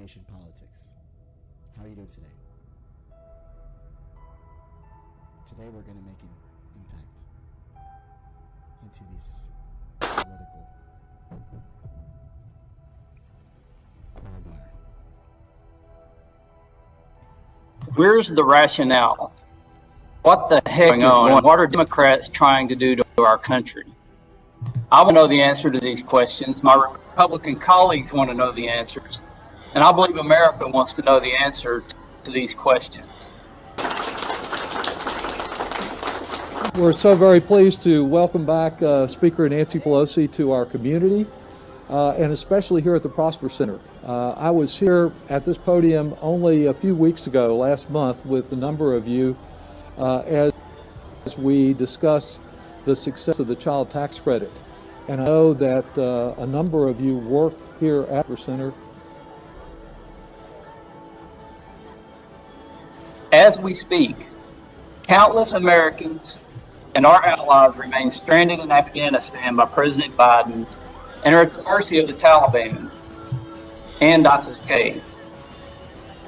Nation Politics. How are you doing today? Today we're going to make an impact into this political quagmire. Where's the rationale? What the heck is going on? What are Democrats trying to do to our country? I want to know the answer to these questions. My Republican colleagues want to know the answers. And I believe America wants to know the answer to these questions. We're so very pleased to welcome back Speaker Nancy Pelosi to our community, and especially here at the Prosper Center. I was here at this podium only a few weeks ago, last month, with a number of you as we discussed the success of the child tax credit. And I know that a number of you work here at the Center. As we speak, countless Americans and our allies remain stranded in Afghanistan by President Biden and are at the mercy of the Taliban and ISIS-K.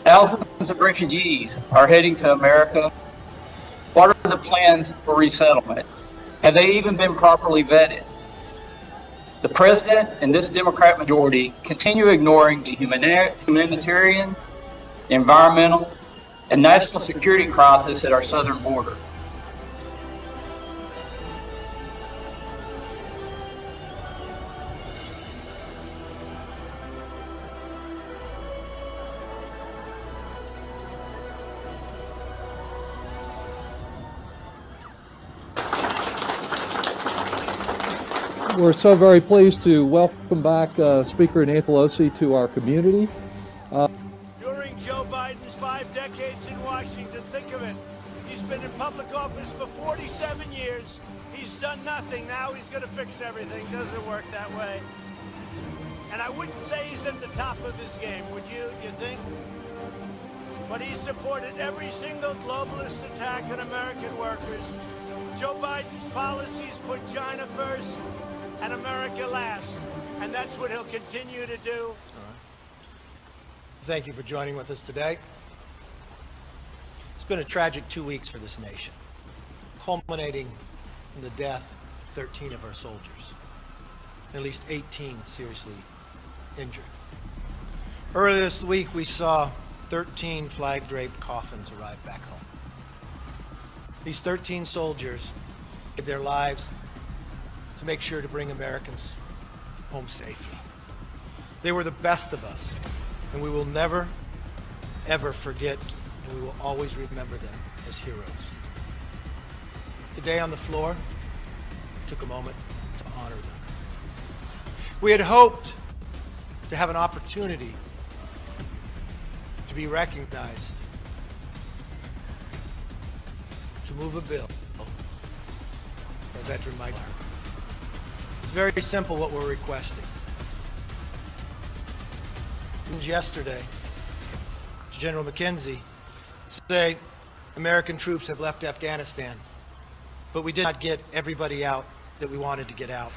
Thousands of refugees are heading to America. What are the plans for resettlement? Have they even been properly vetted? The President and this Democrat majority continue ignoring the humanitarian, environmental, and national security crisis at our southern border. We're so very pleased to welcome back Speaker Nancy Pelosi to our community. During Joe Biden's 5 decades in Washington, think of it, he's been in public office for 47 years. He's done nothing. Now he's going to fix everything. Doesn't work that way. And I wouldn't say he's at the top of his game, would you? You think? But he supported every single globalist attack on American workers. Joe Biden's policies put China first and America last. And that's what he'll continue to do. Thank you for joining with us today. It's been a tragic 2 weeks for this nation, culminating in the death of 13 of our soldiers, and at least 18 seriously injured. Earlier this week, we saw 13 flag-draped coffins arrive back home. These 13 soldiers gave their lives to make sure to bring Americans home safely. They were the best of us, and we will never, ever forget, and we will always remember them as heroes. Today on the floor, we took a moment to honor them. We had hoped to have an opportunity to be recognized, to move a bill for a veteran Mike. It's very simple what we're requesting. Yesterday, General McKenzie said American troops have left Afghanistan, but we did not get everybody out that we wanted to get out.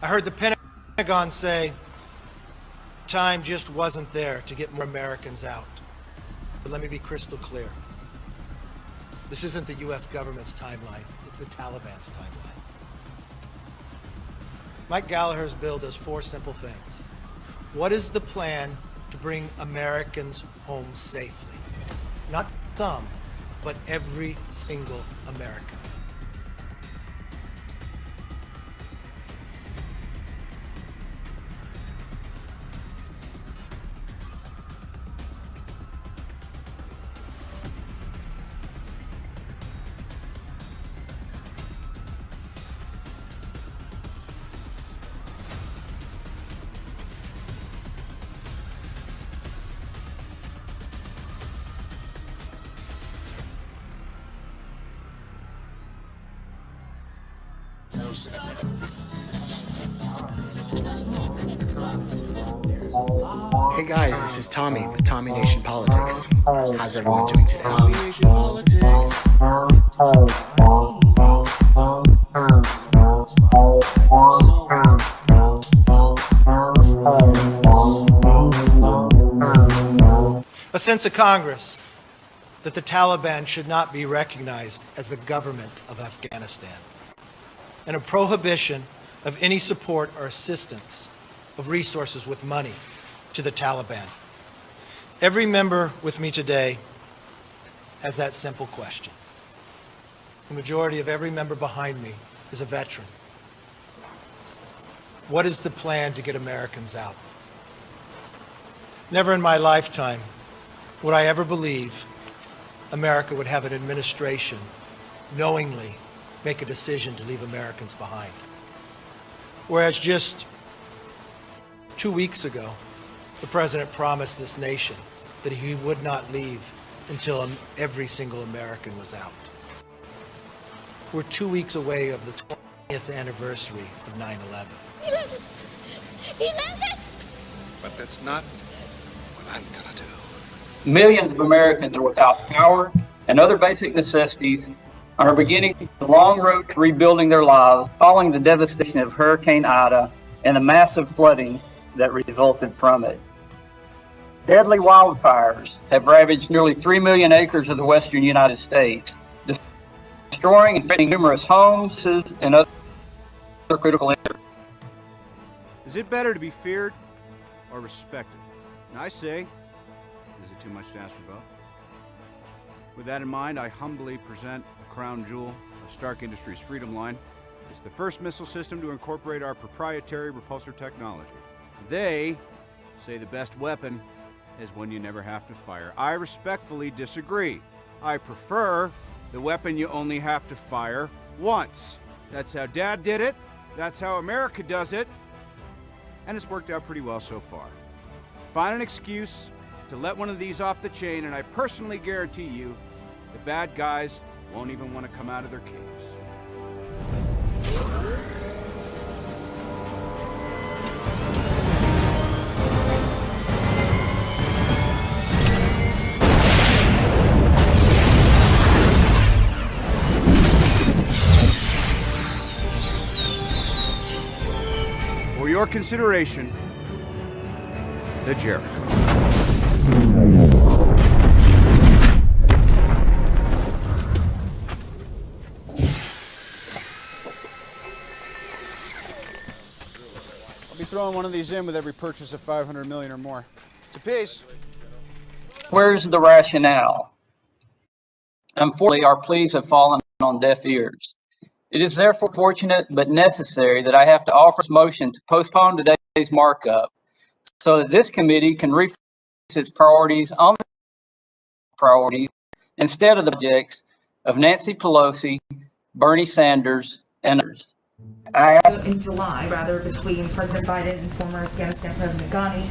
I heard the Pentagon say time just wasn't there to get more Americans out. But let me be crystal clear. This isn't the U.S. government's timeline, it's the Taliban's timeline. Mike Gallagher's bill does 4 simple things. What is the plan to bring Americans home safely? Not some, but every single American. Hey guys, this is Tommy with Tommy Nation Politics. How's everyone doing today? Tommy Nation Politics. a sense of Congress that the Taliban should not be recognized as the government of Afghanistan, and a prohibition of any support or assistance of resources with money to the Taliban. Every member with me today has that simple question. The majority of every member behind me is a veteran. What is the plan to get Americans out? Never in my lifetime would I ever believe America would have an administration knowingly make a decision to leave Americans behind. Whereas just 2 weeks ago, the President promised this nation that he would not leave until every single American was out. We're 2 weeks away of the 20th anniversary of 9/11. He left us! He left us! But that's not what I'm gonna do. Millions of Americans are without power and other basic necessities and are beginning the long road to rebuilding their lives following the devastation of Hurricane Ida and the massive flooding that resulted from it. Deadly wildfires have ravaged nearly 3 million acres of the western United States, destroying and threatening numerous homes and other critical infrastructure. Is it better to be feared or respected? And I say, is it too much to ask for both? With that in mind, I humbly present the crown jewel of Stark Industries Freedom Line. It's the first missile system to incorporate our proprietary repulsor technology. They say the best weapon is one you never have to fire. I respectfully disagree. I prefer the weapon you only have to fire once. That's how Dad did it. That's how America does it. And it's worked out pretty well so far. Find an excuse to let one of these off the chain, and I personally guarantee you the bad guys won't even want to come out of their caves. For your consideration, the Jericho. I'll be throwing one of these in with every purchase of 500 million or more. It's a piece. Where's the rationale? Unfortunately, our pleas have fallen on deaf ears. It is therefore fortunate but necessary that I have to offer this motion to postpone today's markup so that this committee can refocus its priorities on the priorities instead of the projects of Nancy Pelosi, Bernie Sanders, and others. In July, between President Biden and former Afghanistan President Ghani.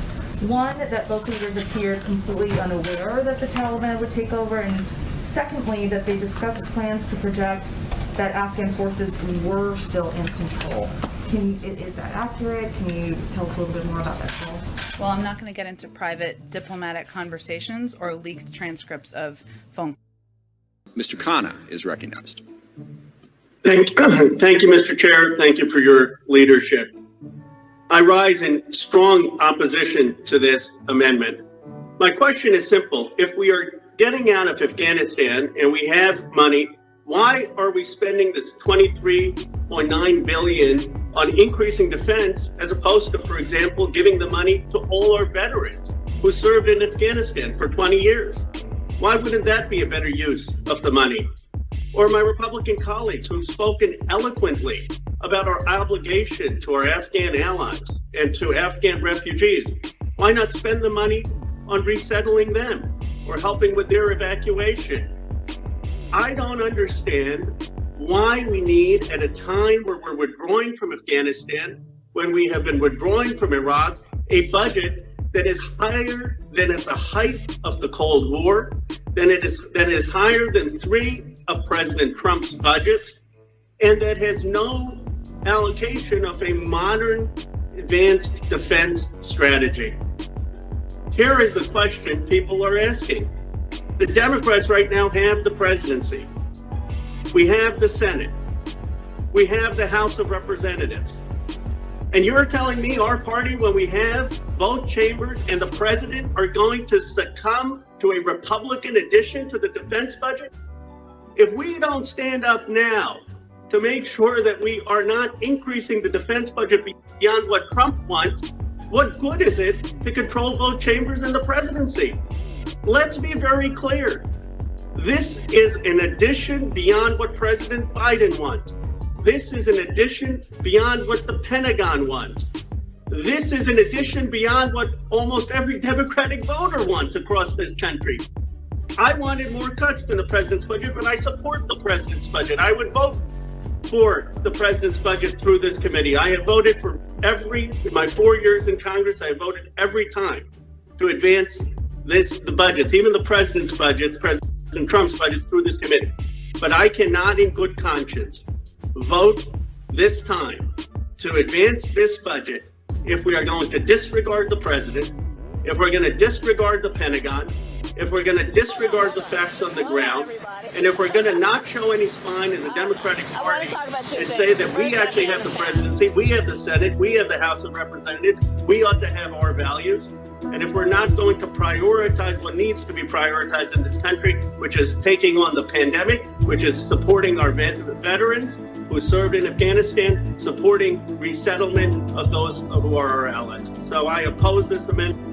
One, that both leaders appeared completely unaware that the Taliban would take over, and secondly, that they discussed plans to project that Afghan forces were still in control. Is that accurate? Can you tell us a little bit more about that call? Well, I'm not going to get into private diplomatic conversations or leaked transcripts of phone. Mr. Khanna is recognized. Thank you, Mr. Chair. Thank you for your leadership. I rise in strong opposition to this amendment. My question is simple. If we are getting out of Afghanistan and we have money, why are we spending this $23.9 billion on increasing defense as opposed to, for example, giving the money to all our veterans who served in Afghanistan for 20 years? Why wouldn't that be a better use of the money? Or my Republican colleagues who've spoken eloquently about our obligation to our Afghan allies and to Afghan refugees, why not spend the money on resettling them or helping with their evacuation? I don't understand why we need, at a time where we're withdrawing from Afghanistan, when we have been withdrawing from Iraq, a budget that is higher than at the height of the Cold War, that is higher than 3 of President Trump's budgets, and that has no allocation of a modern advanced defense strategy. Here is the question people are asking. The Democrats right now have the presidency. We have the Senate. We have the House of Representatives. And you're telling me our party, when we have both chambers and the president are going to succumb to a Republican addition to the defense budget? If we don't stand up now to make sure that we are not increasing the defense budget beyond what Trump wants, what good is it to control both chambers and the presidency? Let's be very clear. This is an addition beyond what President Biden wants. This is an addition beyond what the Pentagon wants. This is an addition beyond what almost every Democratic voter wants across this country. I wanted more cuts than the president's budget, but I support the president's budget. I would vote for the president's budget through this committee. I have voted for in my 4 years in Congress, I have voted every time to advance the budgets, even the president's budgets, President Trump's budgets through this committee. But I cannot in good conscience vote this time to advance this budget if we are going to disregard the president, if we're going to disregard the Pentagon, if we're going to disregard the facts on the ground, and if we're going to not show any spine in the Democratic Party and say that we actually have the presidency, we have the Senate, we have the House of Representatives, we ought to have our values. And if we're not going to prioritize what needs to be prioritized in this country, which is taking on the pandemic, which is supporting our veterans who served in Afghanistan, supporting resettlement of those who are our allies. So I oppose this amendment.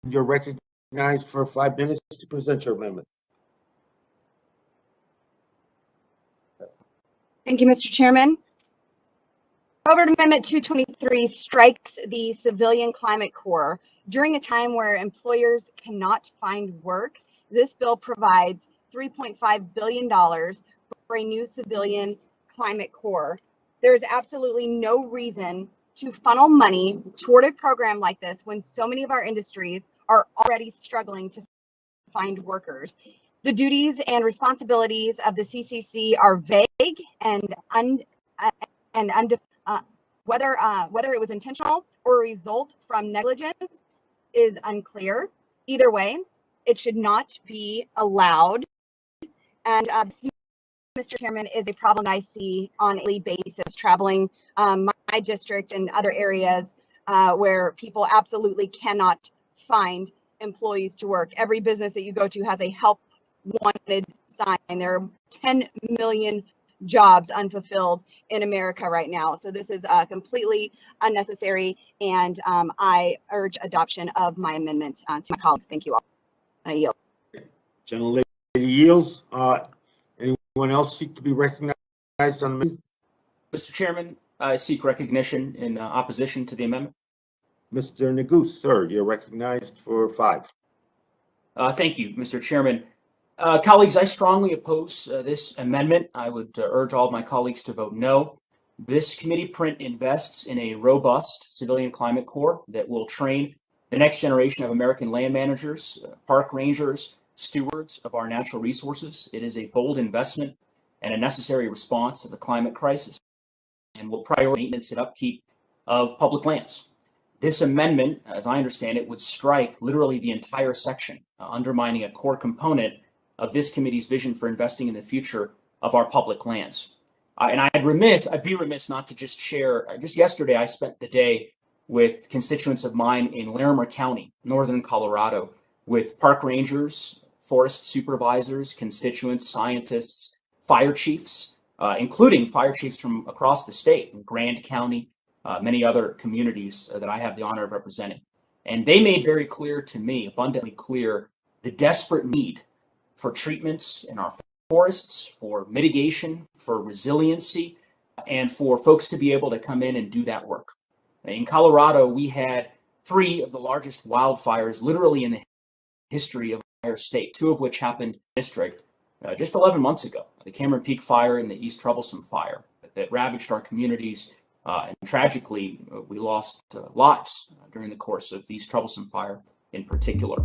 You're recognized for 5 minutes to present your amendment. Thank you, Mr. Chairman. Robert Amendment 223 strikes the Civilian Climate Corps. During a time where employers cannot find work, this bill provides $3.5 billion for a new Civilian Climate Corps. There is absolutely no reason to funnel money toward a program like this when so many of our industries are already struggling to find workers. The duties and responsibilities of the CCC are vague and whether it was intentional or a result from negligence is unclear. Either way, it should not be allowed. And Mr. Chairman, is a problem that I see on a daily basis traveling my district and other areas where people absolutely cannot find employees to work. Every business that you go to has a help wanted sign. There are 10 million jobs unfulfilled in America right now. So this is completely unnecessary, and I urge adoption of my amendment to my colleagues. Thank you all. I yield. Gentlelady yields. Anyone else seek to be recognized on the amendment? Mr. Chairman, I seek recognition in opposition to the amendment. Mr. Neguse, sir, you're recognized for 5. Thank you, Mr. Chairman. Colleagues, I strongly oppose this amendment. I would urge all of my colleagues to vote no. This committee print invests in a robust civilian climate corps that will train the next generation of American land managers, park rangers, stewards of our natural resources. It is a bold investment and a necessary response to the climate crisis, and will prioritize maintenance and upkeep of public lands. This amendment, as I understand it, would strike literally the entire section, undermining a core component of this committee's vision for investing in the future of our public lands. And I'd be remiss not to just share, just yesterday I spent the day with constituents of mine in Larimer County, northern Colorado, with park rangers, forest supervisors, constituents, scientists, fire chiefs, including fire chiefs from across the state, in Grand County, many other communities that I have the honor of representing. And they made very clear to me, abundantly clear, the desperate need for treatments in our forests, for mitigation, for resiliency, and for folks to be able to come in and do that work. In Colorado, we had 3 of the largest wildfires literally in the history of our state, 2 of which happened in the district just 11 months ago. The Cameron Peak Fire and the East Troublesome Fire that ravaged our communities. And tragically, we lost lives during the course of these troublesome fire in particular.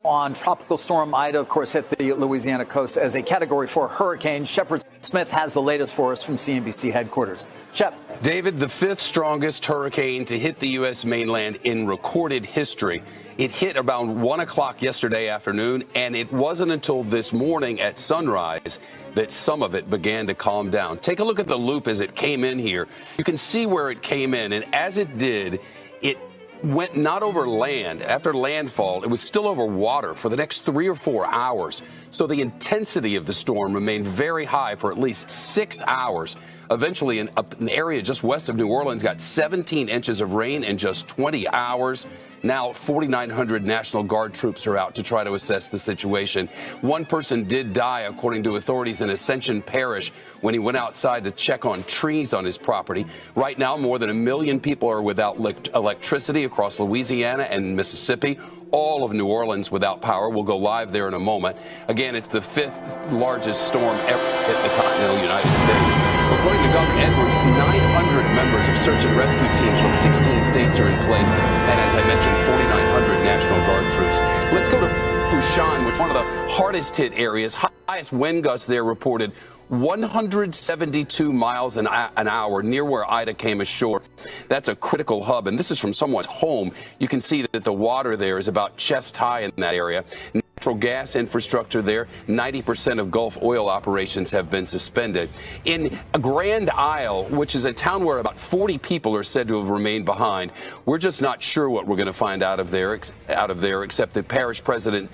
on Tropical Storm Ida, of course, hit the Louisiana coast as a Category 4 hurricane. Shepard Smith has the latest for us from CNBC headquarters. Shep. David, the fifth strongest hurricane to hit the U.S. mainland in recorded history. It hit around 1 o'clock yesterday afternoon, and it wasn't until this morning at sunrise that some of it began to calm down. Take a look at the loop as it came in here. You can see where it came in, and as it did, it went not over land. After landfall, it was still over water for the next 3 or 4 hours. So the intensity of the storm remained very high for at least 6 hours. Eventually, an area just west of New Orleans got 17 inches of rain in just 20 hours. Now, 4,900 National Guard troops are out to try to assess the situation. One person did die, according to authorities in Ascension Parish, when he went outside to check on trees on his property. Right now, more than 1 million people are without electricity across Louisiana and Mississippi. All of New Orleans without power. We'll go live there in a moment. Again, it's the fifth largest storm ever hit the continental United States. According to Governor Edwards, 900 members of search and rescue teams from 16 states are in place. And as I mentioned, 4,900 National Guard troops. Let's go to Bushan, which is one of the hardest hit areas. Highest wind gusts there reported 172 miles an hour near where Ida came ashore. That's a critical hub, and this is from someone's home. You can see that the water there is about chest high in that area. Natural gas infrastructure there, 90% of Gulf oil operations have been suspended. In Grand Isle, which is a town where about 40 people are said to have remained behind, we're just not sure what we're going to find out of there, except that parish president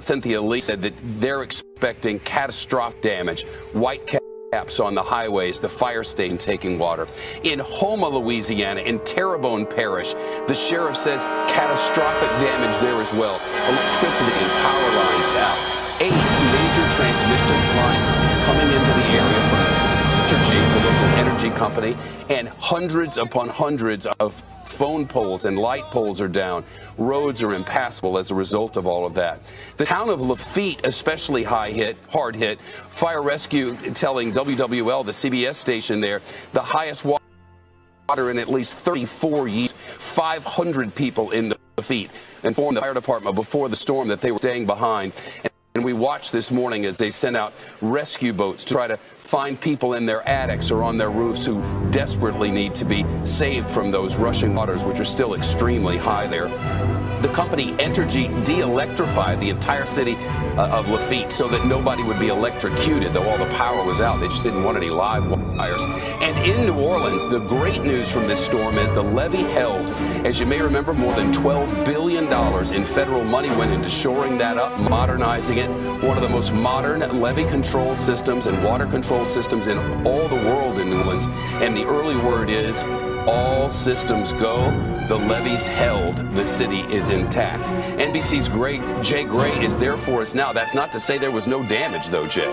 Cynthia Lee said that they're expecting catastrophic damage. White caps on the highways, the fire station taking water. In Houma, Louisiana, in Terrebonne Parish, the sheriff says catastrophic damage there as well. Electricity and power lines out. 8 major transmission lines coming into the area from the local energy company, and hundreds upon hundreds of phone poles and light poles are down. Roads are impassable as a result of all of that. The town of Lafitte, especially hard hit. Fire rescue telling WWL, the CBS station there, the highest water in at least 34 years. 500 people in Lafitte informed the fire department before the storm that they were staying behind. And we watched this morning as they sent out rescue boats to try to find people in their attics or on their roofs who desperately need to be saved from those rushing waters, which are still extremely high there. The company Entergy de-electrified the entire city of Lafitte so that nobody would be electrocuted, though all the power was out. They just didn't want any live wires. And in New Orleans, the great news from this storm is the levee held. As you may remember, more than $12 billion in federal money went into shoring that up, modernizing it. One of the most modern levee control systems and water control systems in all the world in New Orleans. And the early word is all systems go. The levee's held. The city is intact. NBC's Jay Gray is there for us now. That's not to say there was no damage, though, Jay.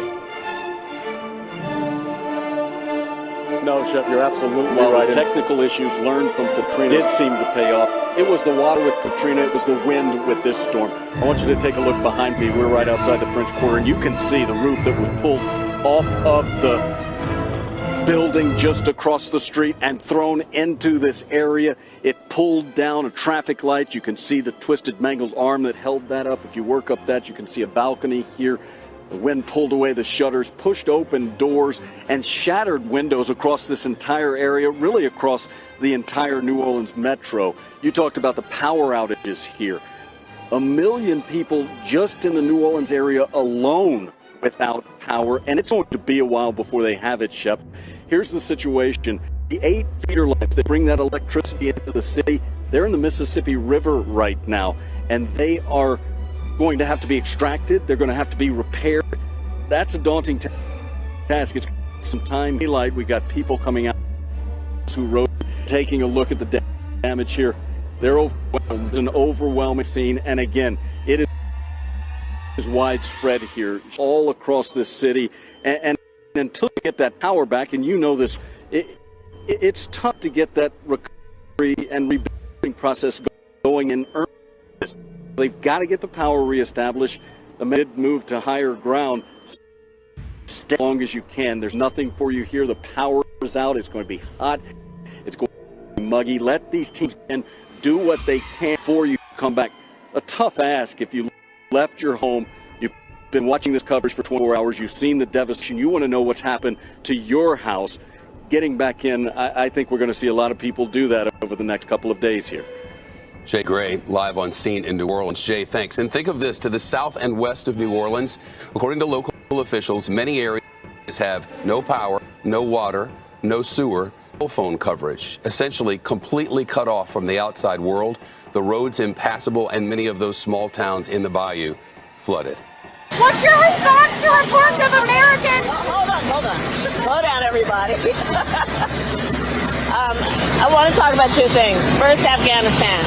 No, Shep, you're absolutely right. The technical issues learned from Katrina did seem to pay off. It was the water with Katrina. It was the wind with this storm. I want you to take a look behind me. We're right outside the French Quarter, and you can see the roof that was pulled off of the building just across the street and thrown into this area. It pulled down a traffic light. You can see the twisted, mangled arm that held that up. If you work up that, you can see a balcony here. The wind pulled away the shutters, pushed open doors, and shattered windows across this entire area, really across the entire New Orleans metro. You talked about the power outages here. 1 million people just in the New Orleans area alone without power, and it's going to be a while before they have it, Shep. Here's the situation. The 8 feeder lines that bring that electricity into the city, they're in the Mississippi River right now, and they are going to have to be extracted. They're going to have to be repaired. That's a daunting task. It's some time. Daylight. We got people coming out who rode, taking a look at the damage here. They're overwhelmed. It's an overwhelming scene, and again, it is widespread here, all across this city, and until you get that power back, and you know this, it's tough to get that recovery and rebuilding process going in earnest. They've got to get the power reestablished. The move to higher ground. Stay as long as you can. There's nothing for you here. The power is out. It's going to be hot. It's going to be muggy. Let these teams do what they can for you to come back. A tough ask if you left your home. You've been watching this coverage for 24 hours. You've seen the devastation. You want to know what's happened to your house. Getting back in, I think we're going to see a lot of people do that over the next couple of days here. Jay Gray, live on scene in New Orleans. Jay, thanks. And think of this, to the south and west of New Orleans, according to local officials, many areas have no power, no water, no sewer, no phone coverage, essentially completely cut off from the outside world, the roads impassable, and many of those small towns in the bayou flooded. What's your response to reports of Americans? Hold on. Slow down, everybody. I want to talk about two things. First, Afghanistan.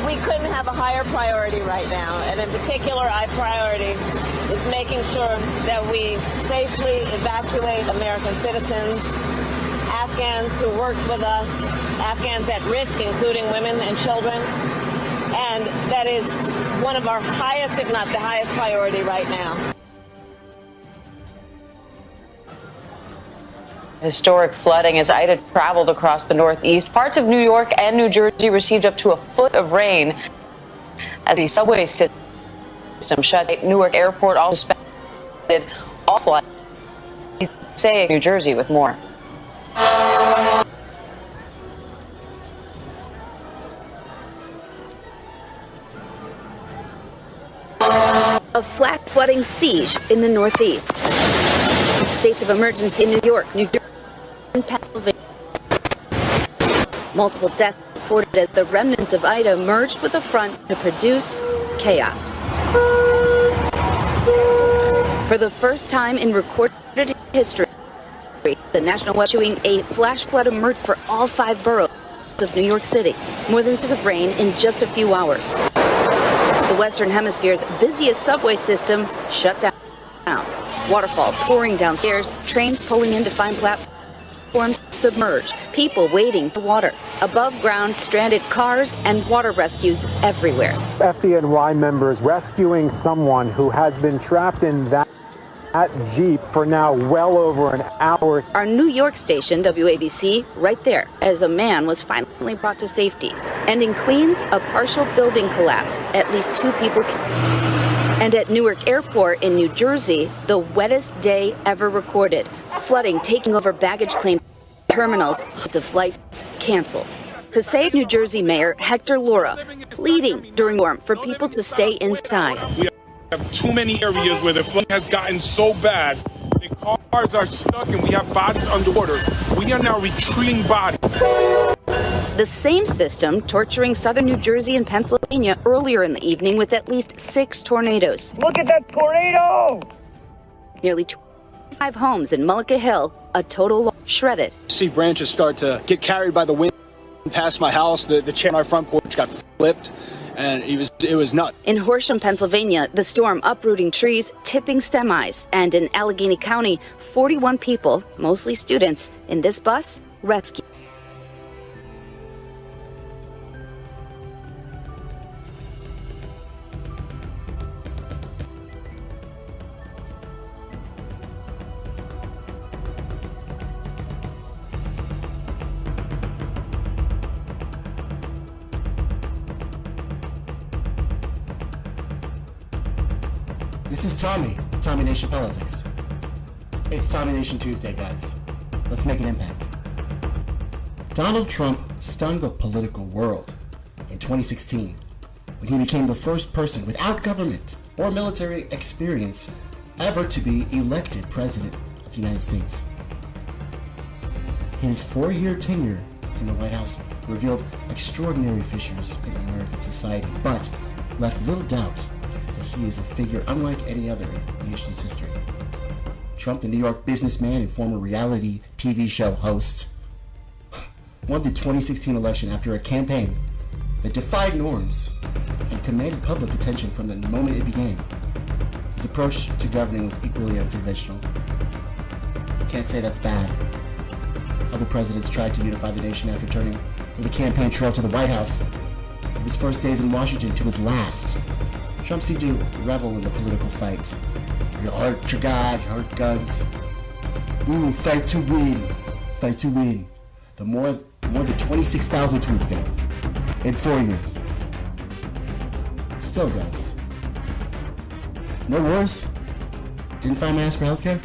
We couldn't have a higher priority right now, and in particular, our priority is making sure that we safely evacuate American citizens, Afghans who worked with us, Afghans at risk, including women and children, and that is one of our highest, if not the highest priority right now. Historic flooding as Ida traveled across the Northeast. Parts of New York and New Jersey received up to a foot of rain as the subway system shut. Newark Airport also suspended all flights. Say New Jersey with more. A flat flooding siege in the Northeast. States of emergency in New York, New Jersey, and Pennsylvania. Multiple deaths reported as the remnants of Ida merged with the front to produce chaos. For the first time in recorded history, the National Weather issuing a flash flood alert for all 5 boroughs of New York City. More than 6 of rain in just a few hours. The Western Hemisphere's busiest subway system shut down. Waterfalls pouring downstairs, trains pulling in to find platforms submerged, people waiting for water. Above ground, stranded cars and water rescues everywhere. FDNY members rescuing someone who has been trapped in that Jeep for now well over an hour. Our New York station, WABC, right there, as a man was finally brought to safety. And in Queens, a partial building collapse. At least 2 people killed. And at Newark Airport in New Jersey, the wettest day ever recorded. Flooding taking over baggage claim terminals, hundreds of flights canceled. Passaic, New Jersey Mayor Hector Lora pleading during storm for people to stay inside. We have too many areas where the flood has gotten so bad that cars are stuck and we have bodies underwater. We are now retrieving bodies. The same system torturing southern New Jersey and Pennsylvania earlier in the evening with at least 6 tornadoes. Look at that tornado! Nearly 25 homes in Mullica Hill, a total shredded. See branches start to get carried by the wind past my house. The chair on our front porch got flipped, and it was nuts. In Horsham, Pennsylvania, the storm uprooting trees, tipping semis, and in Allegheny County, 41 people, mostly students, in this bus rescued. This is Tommy with Tommy Nation Politics. It's Tommy Nation Tuesday, guys. Let's make an impact. Donald Trump stunned the political world in 2016 when he became the first person without government or military experience ever to be elected president of the United States. His 4-year tenure in the White House revealed extraordinary fissures in American society, but left little doubt that he is a figure unlike any other in the nation's history. Trump, the New York businessman and former reality TV show host, won the 2016 election after a campaign that defied norms and commanded public attention from the moment it began. His approach to governing was equally unconventional. Can't say that's bad. Other presidents tried to unify the nation after turning from the campaign trail to the White House. From his first days in Washington to his last, Trump seemed to revel in the political fight. You hurt your God, you hurt guns. We will fight to win. Fight to win. The more than 26,000 tweets, guys, in 4 years. still, guys. No wars? Didn't find my ass for healthcare?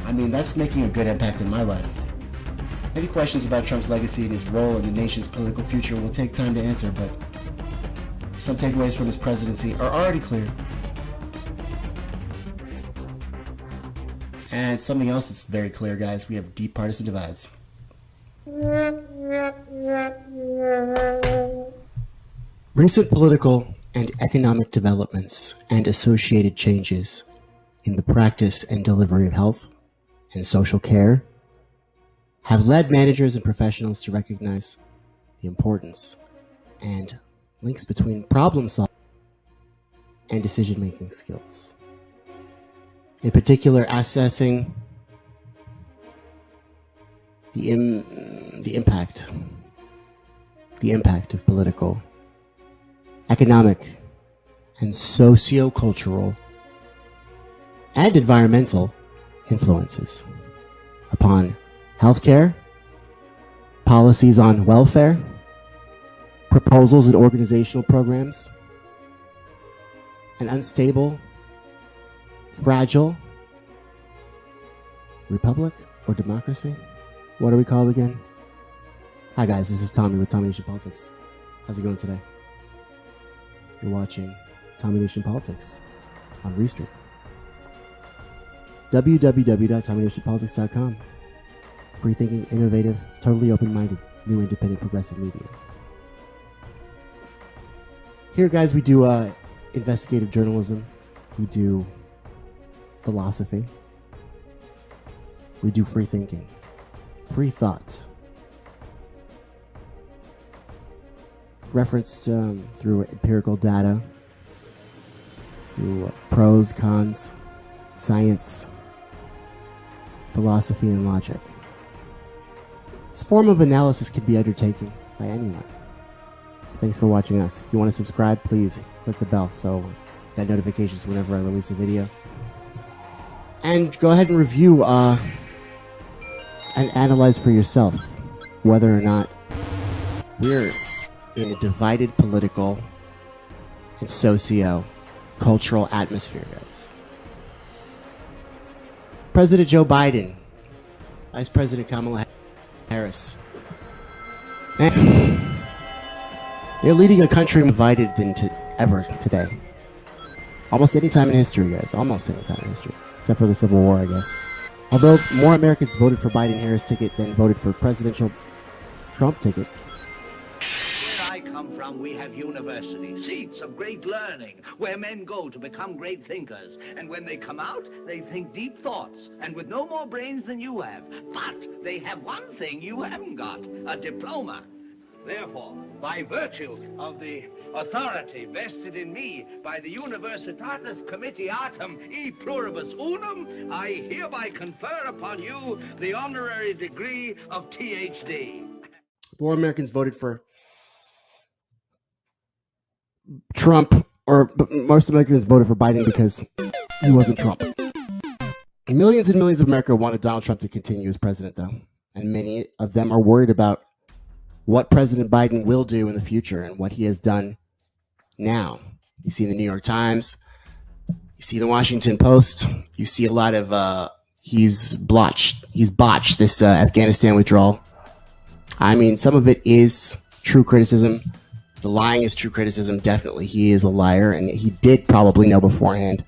I mean, that's making a good impact in my life. Any questions about Trump's legacy and his role in the nation's political future will take time to answer, but some takeaways from his presidency are already clear. And something else that's very clear, guys, we have deep partisan divides. Recent political and economic developments and associated changes in the practice and delivery of health and social care have led managers and professionals to recognize the importance and links between problem solving and decision-making skills. In particular, assessing the impact of political, economic, and socio-cultural and environmental influences upon healthcare, policies on welfare, proposals and organizational programs, an unstable, fragile republic or democracy? What are we called again? Hi guys, this is Tommy with Tommy Nation Politics. How's it going today? You're watching Tommy Nation Politics on Restream. www.tommynationpolitics.com. Free thinking, innovative, totally open-minded, new independent progressive media. Here guys, we do investigative journalism. We do philosophy. We do free thinking, free thought, referenced through empirical data, through pros, cons, science, philosophy, and logic. This form of analysis can be undertaken by anyone. Thanks for watching us. If you want to subscribe, please click the bell so you get notifications whenever I release a video. And go ahead and review and analyze for yourself whether or not we're in a divided political and socio-cultural atmosphere, guys. President Joe Biden, Vice President Kamala Harris. Man, they're leading a country more divided than ever today. Almost any time in history, guys. Almost any time in history. Except for the Civil War, I guess. Although more Americans voted for Biden-Harris ticket than voted for presidential Trump ticket. Where I come from, we have universities, seats of great learning, where men go to become great thinkers. And when they come out, they think deep thoughts, and with no more brains than you have. But they have one thing you haven't got, a diploma. Therefore, by virtue of the authority vested in me by the Universitatis Comitiatum e Pluribus Unum, I hereby confer upon you the honorary degree of Ph.D. More Americans voted for Trump, or most Americans voted for Biden because he wasn't Trump. Millions and millions of America wanted Donald Trump to continue as president, though. And many of them are worried about what President Biden will do in the future and what he has done now. You see the New York Times, you see the Washington Post, you see a lot of, he's botched this Afghanistan withdrawal. I mean, some of it is true criticism. The lying is true criticism, definitely. He is a liar, and he did probably know beforehand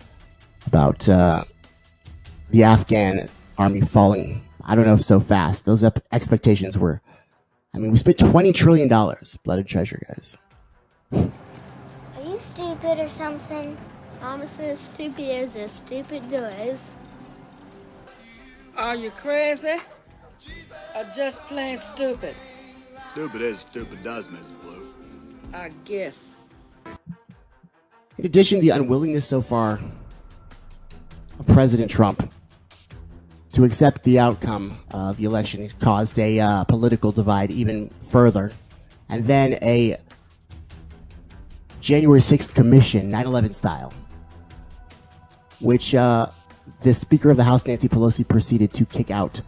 about the Afghan army falling. I don't know if so fast. Those expectations were, I mean, we spent $20 trillion, blood and treasure, guys. Are you stupid or something? I'm as stupid as a stupid does. Are you crazy? Or just plain stupid? Stupid as stupid does, Mrs. Blue. I guess. In addition, the unwillingness so far of President Trump to accept the outcome of the election caused a political divide even further. And then a January 6th commission, 9/11 style, which the Speaker of the House, Nancy Pelosi, proceeded to kick out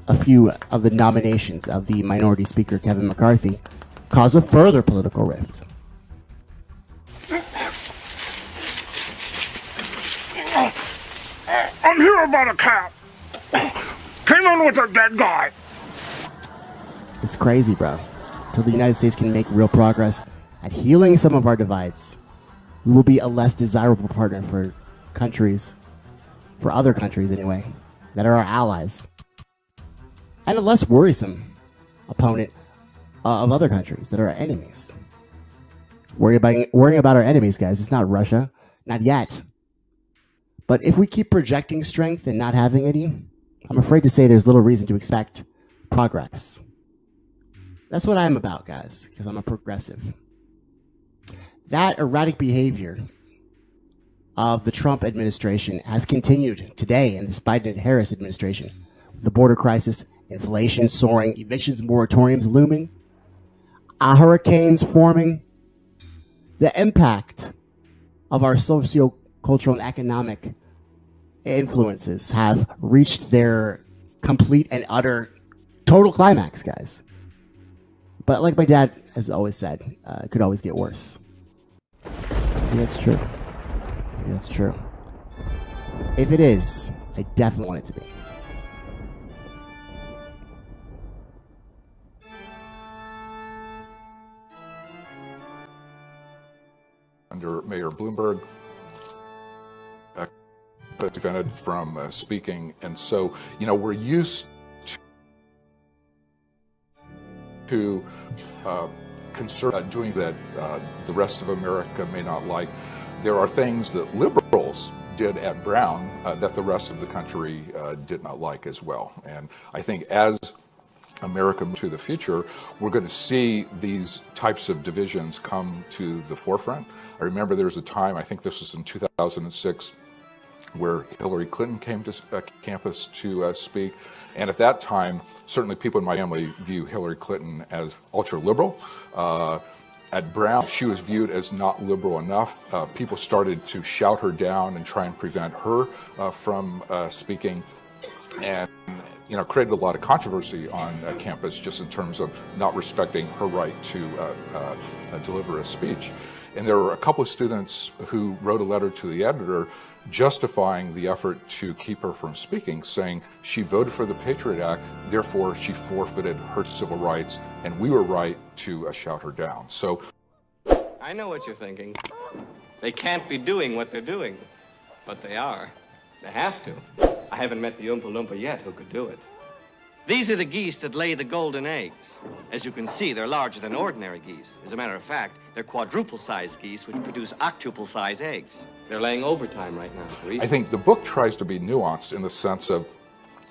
a few of the nominations of the minority Speaker, Kevin McCarthy, caused a further political rift. I'm here about a cat. Came in with a dead guy. It's crazy, bro. Until the United States can make real progress at healing some of our divides, we will be a less desirable partner for countries, for other countries anyway, that are our allies, and a less worrisome opponent of other countries that are our enemies. Worrying about our enemies, guys. It's not Russia, not yet. But if we keep projecting strength and not having any, I'm afraid to say there's little reason to expect progress. That's what I'm about, guys, because I'm a progressive. That erratic behavior of the Trump administration has continued today in this Biden-Harris administration. The border crisis, inflation soaring, evictions moratoriums looming, hurricanes forming. The impact of our socio-cultural and economic influences have reached their complete and utter total climax, guys. But like my dad has always said, it could always get worse. Maybe that's true. Maybe that's true. If it is, I definitely want it to be. Under Mayor Bloomberg, prevented from speaking, and so we're used to doing that the rest of America may not like. There are things that liberals did at Brown that the rest of the country did not like as well, and I think as America to the future, we're going to see these types of divisions come to the forefront. I remember there was a time, I think this was in 2006, where Hillary Clinton came to campus to speak. And at that time, certainly people in my family view Hillary Clinton as ultra-liberal. At Brown, she was viewed as not liberal enough. People started to shout her down and try and prevent her from speaking. And created a lot of controversy on campus just in terms of not respecting her right to deliver a speech. And there were a couple of students who wrote a letter to the editor justifying the effort to keep her from speaking, saying she voted for the Patriot Act, therefore she forfeited her civil rights, and we were right to shout her down. So I know what you're thinking. They can't be doing what they're doing, but they are. They have to. I haven't met the Oompa Loompa yet who could do it. These are the geese that lay the golden eggs. As you can see, they're larger than ordinary geese. As a matter of fact, they're quadruple-sized geese which produce octuple-sized eggs. They're laying overtime right now. I think the book tries to be nuanced in the sense of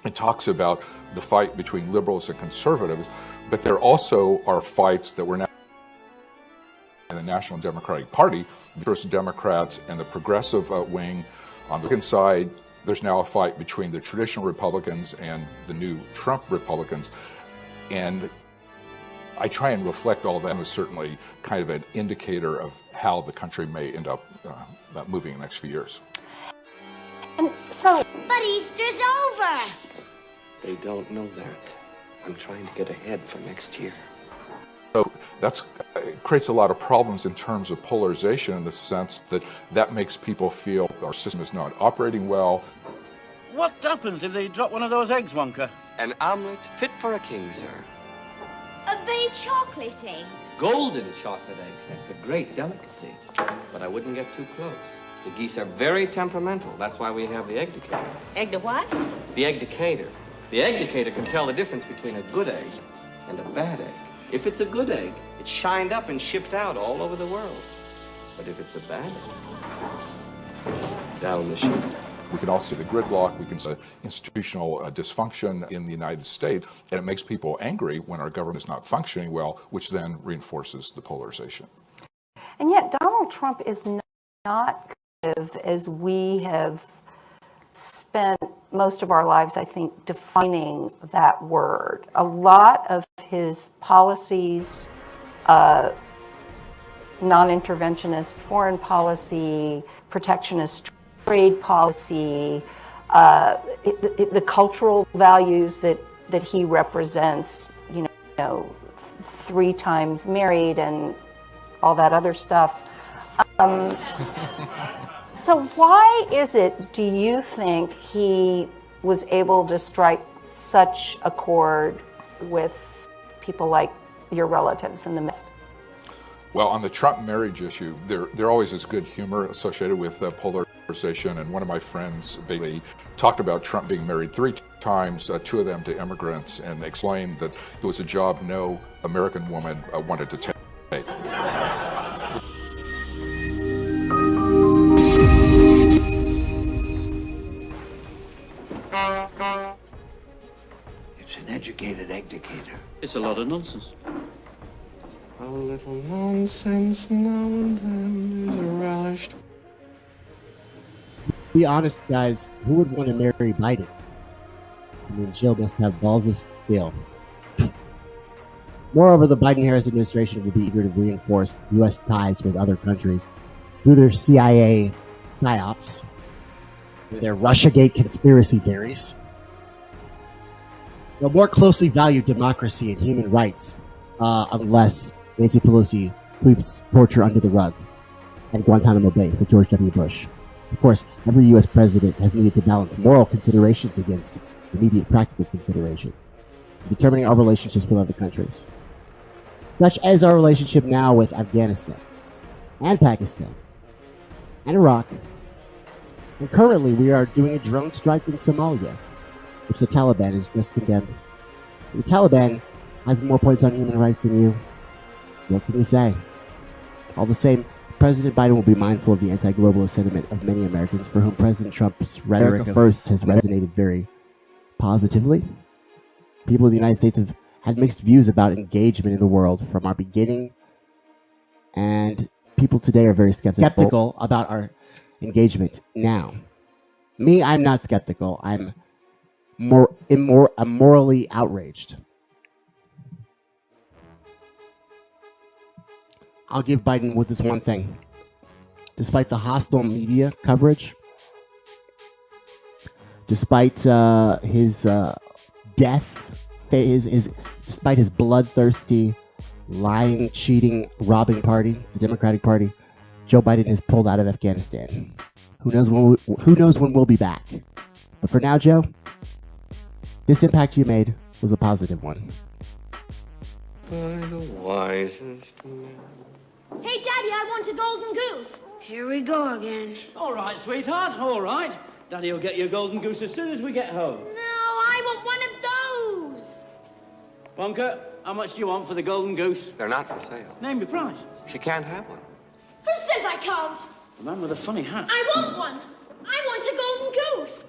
it talks about the fight between liberals and conservatives, but there also are fights that were now in the National Democratic Party, versus Democrats and the progressive wing. On the Republican side, there's now a fight between the traditional Republicans and the new Trump Republicans. And I try and reflect all that as certainly kind of an indicator of how the country may end up moving in the next few years. And so... But Easter's over! They don't know that. I'm trying to get ahead for next year. So that creates a lot of problems in terms of polarization in the sense that makes people feel our system is not operating well. What happens if they drop one of those eggs, Wonka? An omelet fit for a king, sir. Are they chocolate eggs? Golden chocolate eggs. That's a great delicacy. But I wouldn't get too close. The geese are very temperamental. That's why we have the egg decator. Egg to what? The egg decator. The egg decator can tell the difference between a good egg and a bad egg. If it's a good egg, it's shined up and shipped out all over the world. But if it's a bad egg, down the chute. We can all see the gridlock, we can see institutional dysfunction in the United States, and it makes people angry when our government is not functioning well, which then reinforces the polarization. And yet Donald Trump is not as we have spent most of our lives, I think, defining that word. A lot of his policies, non-interventionist foreign policy, protectionist trade policy, the cultural values that he represents, 3 times married and all that other stuff. So why is it, do you think, he was able to strike such a chord with people like your relatives in the Midst? Well, on the Trump marriage issue, there always is good humor associated with polarization. And one of my friends basically talked about Trump being married 3 times, 2 of them to immigrants, and explained that it was a job no American woman wanted to take. It's an educated educator. It's a lot of nonsense. A little nonsense now and then is a relish. Be honest, guys, who would want to marry Biden? I mean, Jill must have balls of steel. Moreover, the Biden-Harris administration will be eager to reinforce U.S. ties with other countries through their CIA psyops, their Russiagate conspiracy theories. They'll more closely value democracy and human rights unless Nancy Pelosi sweeps torture under the rug at Guantanamo Bay for George W. Bush. Of course, every U.S. president has needed to balance moral considerations against immediate practical consideration, determining our relationships with other countries, such as our relationship now with Afghanistan and Pakistan and Iraq. And currently, we are doing a drone strike in Somalia, which the Taliban has just condemned. The Taliban has more points on human rights than you. What can you say? All the same, President Biden will be mindful of the anti-globalist sentiment of many Americans for whom President Trump's rhetoric first has resonated very positively. People in the United States have had mixed views about engagement in the world from our beginning, and people today are very skeptical about our engagement now. Me, I'm not skeptical. I'm morally outraged. I'll give Biden with this one thing. Despite the hostile media coverage, despite his death, despite his bloodthirsty, lying, cheating, robbing party, the Democratic Party, Joe Biden has pulled out of Afghanistan. Who knows when we'll be back? But for now, Joe, this impact you made was a positive one. By the wisest man. Hey, Daddy, I want a golden goose. Here we go again. All right, sweetheart, all right. Daddy will get you a golden goose as soon as we get home. No, I want one of those. Wonka, how much do you want for the golden goose? They're not for sale. Name your price. She can't have one. Who says I can't? The man with a funny hat. I want one. I want a golden goose.